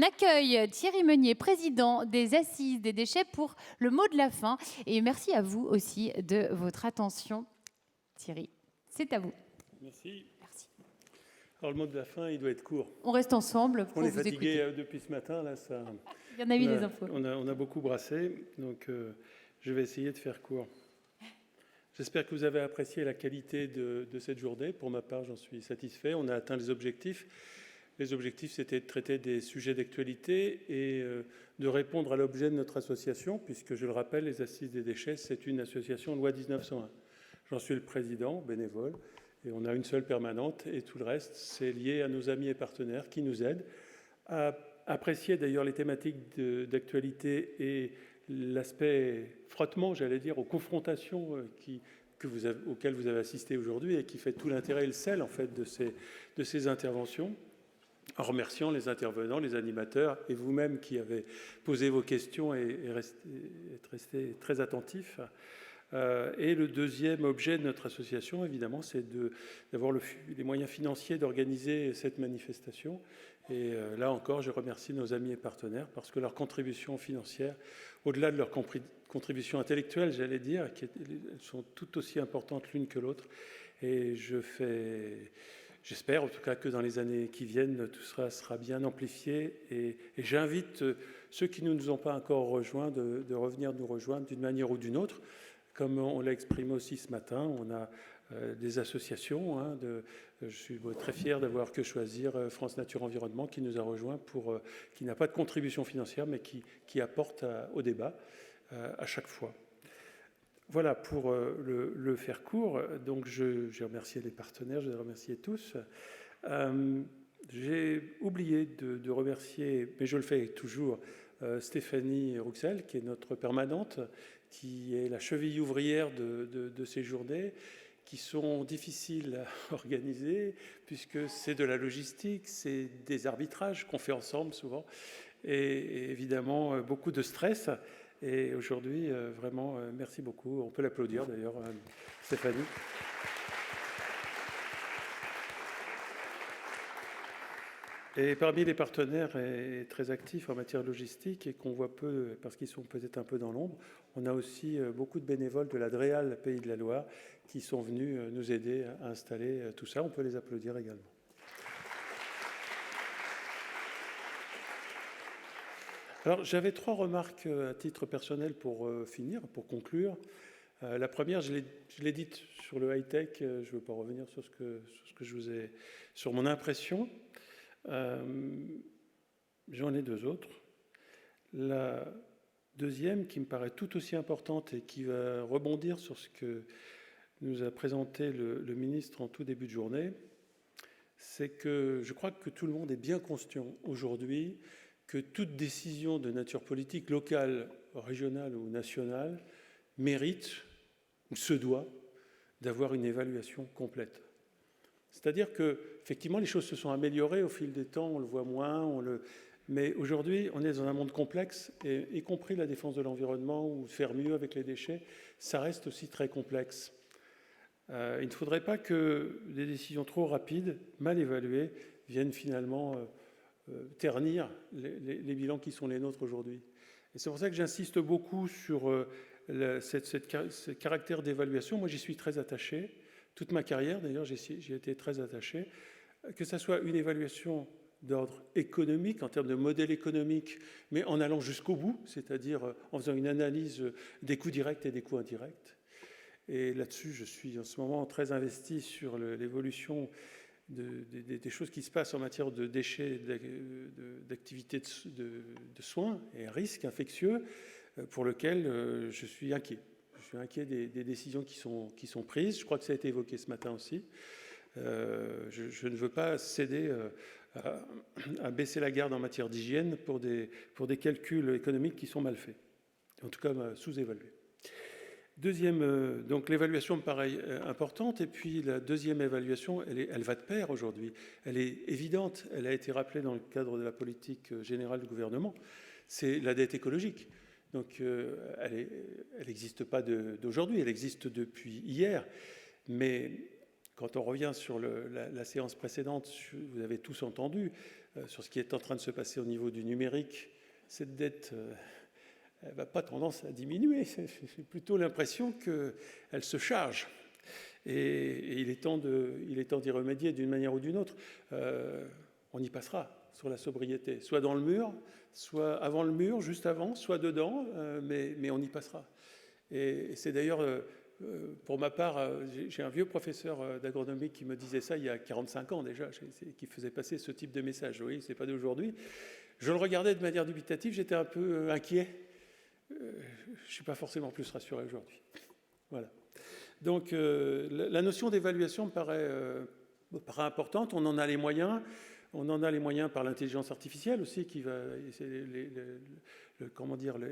accueille Thierry Meunier, président des Assises des déchets, pour le mot de la fin. Et merci à vous aussi de votre attention. Thierry, c'est à vous. Merci. Merci. Alors le mot de la fin, il doit être court. On reste ensemble pour On est vous fatigué écouter. depuis ce matin. Là, ça, Il y en a eu des infos. on a beaucoup brassé, donc je vais essayer de faire court. J'espère que vous avez apprécié la qualité de cette journée. Pour ma part, j'en suis satisfait. On a atteint les objectifs. Les objectifs, c'était de traiter des sujets d'actualité et de répondre à l'objet de notre association, puisque, je le rappelle, les Assises des déchets, c'est une association loi 1901. J'en suis le président, bénévole, et on a une seule permanente, et tout le reste, c'est lié à nos amis et partenaires qui nous aident à apprécier d'ailleurs les thématiques d'actualité et l'aspect frottement, j'allais dire, aux confrontations auxquelles vous avez assisté aujourd'hui et qui fait tout l'intérêt et le sel en fait de ces interventions, en remerciant les intervenants, les animateurs et vous-même qui avez posé vos questions et êtes restés très attentifs. Et le deuxième objet de notre association, évidemment, c'est d'avoir les moyens financiers d'organiser cette manifestation. Et là encore, je remercie nos amis et partenaires parce que leur contribution financière, au-delà de leur contribution intellectuelle, j'allais dire, elles sont tout aussi importantes l'une que l'autre. Et j'espère en tout cas que dans les années qui viennent, tout cela sera bien amplifié. Et j'invite ceux qui ne nous ont pas encore rejoints de revenir nous rejoindre d'une manière ou d'une autre. Comme on l'a exprimé aussi ce matin, on a des associations. Je suis très fier d'avoir Que Choisir France Nature Environnement qui nous a rejoints, qui n'a pas de contribution financière, mais qui apporte au débat à chaque fois. Voilà pour le faire court. Donc j'ai remercié les partenaires, je les remercie tous. J'ai oublié de remercier, mais je le fais toujours, Stéphanie Rouxel, qui est notre permanente, qui est la cheville ouvrière de ces journées, qui sont difficiles à organiser, puisque c'est de la logistique, c'est des arbitrages qu'on fait ensemble souvent, et évidemment beaucoup de stress. Et aujourd'hui, vraiment, merci beaucoup. On peut l'applaudir d'ailleurs, Stéphanie. Et parmi les partenaires très actifs en matière logistique et qu'on voit peu parce qu'ils sont peut-être un peu dans l'ombre, on a aussi beaucoup de bénévoles de la DREAL Pays de la Loire qui sont venus nous aider à installer tout ça. On peut les applaudir également. Alors j'avais 3 remarques à titre personnel pour finir, pour conclure. La première, je l'ai dite sur le high-tech, je ne veux pas revenir sur ce que je vous ai... sur mon impression. J'en ai 2 autres. La deuxième, qui me paraît tout aussi importante et qui va rebondir sur ce que nous a présenté le ministre en tout début de journée, c'est que je crois que tout le monde est bien conscient aujourd'hui que toute décision de nature politique, locale, régionale ou nationale, mérite ou se doit d'avoir une évaluation complète. C'est-à-dire qu'effectivement, les choses se sont améliorées au fil des temps, on le voit moins, mais aujourd'hui, on est dans un monde complexe, et y compris la défense de l'environnement ou faire mieux avec les déchets, ça reste aussi très complexe. Il ne faudrait pas que des décisions trop rapides, mal évaluées, viennent finalement ternir les bilans qui sont les nôtres aujourd'hui. Et c'est pour ça que j'insiste beaucoup sur ce caractère d'évaluation. Moi, j'y suis très attaché. Toute ma carrière, d'ailleurs, j'y ai été très attaché. Que ça soit une évaluation d'ordre économique, en termes de modèle économique, mais en allant jusqu'au bout, c'est-à-dire en faisant une analyse des coûts directs et des coûts indirects. Et là-dessus, je suis en ce moment très investi sur l'évolution des choses qui se passent en matière de déchets, d'activités de soins et risques infectieux, pour lesquels je suis inquiet. Je suis inquiet des décisions qui sont prises. Je crois que ça a été évoqué ce matin aussi. Je ne veux pas céder à baisser la garde en matière d'hygiène pour des calculs économiques qui sont mal faits, en tout cas sous-évalués. Deuxième, donc l'évaluation me paraît importante, et puis la deuxième évaluation, elle va de pair aujourd'hui. Elle est évidente, elle a été rappelée dans le cadre de la politique générale du gouvernement, c'est la dette écologique. Donc elle n'existe pas d'aujourd'hui, elle existe depuis hier, mais quand on revient sur la séance précédente, vous avez tous entendu, sur ce qui est en train de se passer au niveau du numérique, cette dette elle n'a pas tendance à diminuer. J'ai plutôt l'impression qu'elle se charge. Et il est temps d'y remédier d'une manière ou d'une autre. On y passera sur la sobriété, soit dans le mur, soit avant le mur, juste avant, soit dedans, mais on y passera. Et c'est d'ailleurs, pour ma part, j'ai un vieux professeur d'agronomie qui me disait ça il y a 45 ans déjà, qui faisait passer ce type de message. Oui, c'est pas d'aujourd'hui. Je le regardais de manière dubitative, j'étais un peu inquiet. Je ne suis pas forcément plus rassuré aujourd'hui. Voilà. Donc, la notion d'évaluation me paraît importante. On en a les moyens. On en a les moyens par l'intelligence artificielle aussi, qui va,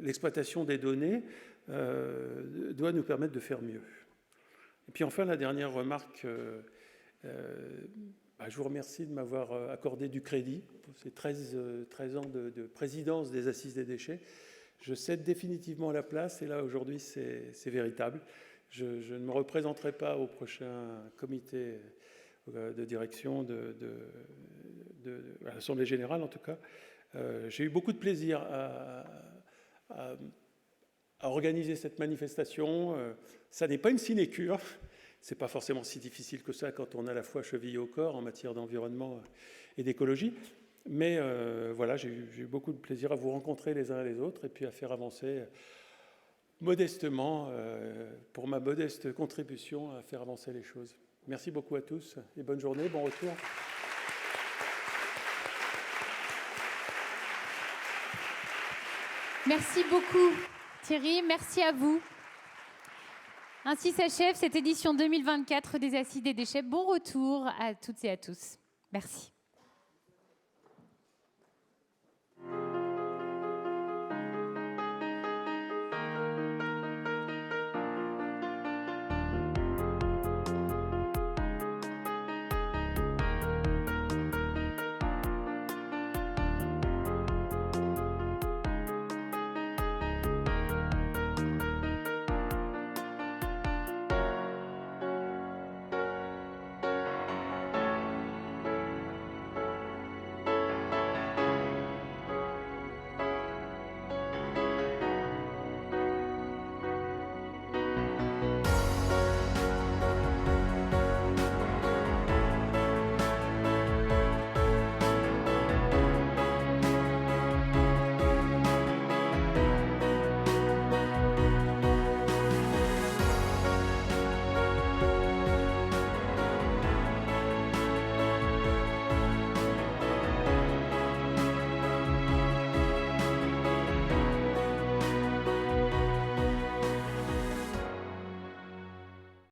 l'exploitation des données doit nous permettre de faire mieux. Et puis enfin, la dernière remarque, je vous remercie de m'avoir accordé du crédit pour ces 13 ans de présidence des Assises des déchets. Je cède définitivement la place et là, aujourd'hui, c'est véritable. Je ne me représenterai pas au prochain comité de direction de l'Assemblée générale, en tout cas. J'ai eu beaucoup de plaisir à organiser cette manifestation. Ça n'est pas une sinécure. Ce n'est pas forcément si difficile que ça quand on a la foi chevillée au corps en matière d'environnement et d'écologie. Mais voilà, j'ai eu beaucoup de plaisir à vous rencontrer les uns et les autres et puis à faire avancer modestement, pour ma modeste contribution, à faire avancer les choses. Merci beaucoup à tous et bonne journée, bon retour. Merci beaucoup Thierry, merci à vous. Ainsi s'achève cette édition 2024 des Assises des déchets. Bon retour à toutes et à tous. Merci.